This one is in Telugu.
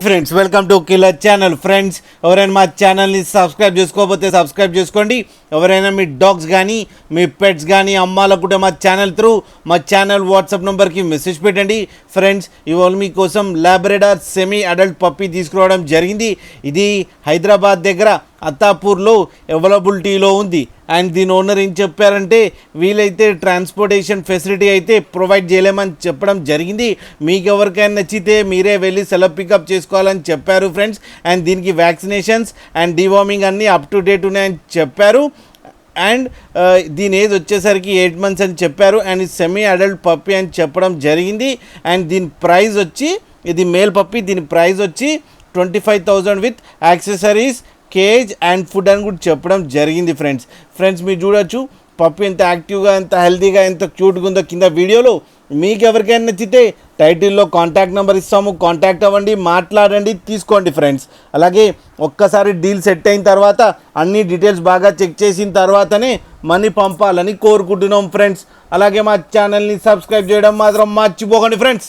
Friends welcome to killer channel. Friends ఎవరైనా మా ఛానల్ని సబ్స్క్రైబ్ చేసుకోకపోతే సబ్స్క్రైబ్ చేసుకోండి. ఎవరైనా మీ డాగ్స్ కానీ మీ పెట్స్ కానీ అమ్మాలనుకుంటే మా ఛానల్ త్రూ మా ఛానల్ వాట్సాప్ నెంబర్కి మెసేజ్ పెట్టండి. ఫ్రెండ్స్ ఇవాళ మీకోసం లాబ్రడార్ సెమీ అడల్ట్ పప్పీ తీసుకురావడం జరిగింది. ఇది హైదరాబాద్ దగ్గర అత్తాపూర్లో అవైలబిలిటీలో ఉంది. అండ్ దీని ఓనర్ ఏం చెప్పారంటే వీలైతే ట్రాన్స్పోర్టేషన్ ఫెసిలిటీ అయితే ప్రొవైడ్ చేయలేమని చెప్పడం జరిగింది. మీకు ఎవరికైనా నచ్చితే మీరే వెళ్ళి సెలవు పికప్ చేసుకోవాలని చెప్పారు ఫ్రెండ్స్. అండ్ దీనికి వ్యాక్సినేషన్స్ అండ్ డివార్మింగ్ అన్నీ అప్ టు డేట్ ఉన్నాయని చెప్పారు. అండ్ దీని ఏజ్ వచ్చేసరికి 8 months అని చెప్పారు. అండ్ ఇది సెమీ అడల్ట్ పప్పీ అని చెప్పడం జరిగింది. అండ్ దీని ప్రైస్ వచ్చి ఇది మేల్ పప్పీ, దీని ప్రైస్ వచ్చి 25,000 with accessories, cage and food అని కూడా చెప్పడం జరిగింది. ఫ్రెండ్స్ మీరు చూడొచ్చు పప్పి ఎంత యాక్టివ్గా, ఎంత హెల్తీగా, ఎంత క్యూట్గా ఉందో కింద వీడియోలో. మీకు ఎవరికైనా నచ్చితే టైటిల్లో కాంటాక్ట్ నెంబర్ ఇస్తాము, కాంటాక్ట్ అవ్వండి, మాట్లాడండి, తీసుకోండి ఫ్రెండ్స్. అలాగే ఒక్కసారి డీల్ సెట్ అయిన తర్వాత అన్ని డీటెయిల్స్ బాగా చెక్ చేసిన తర్వాతనే మనీ పంపాలని కోరుకుంటున్నాం ఫ్రెండ్స్. అలాగే మా ఛానల్ని సబ్స్క్రైబ్ చేయడం మాత్రం మర్చిపోకండి ఫ్రెండ్స్.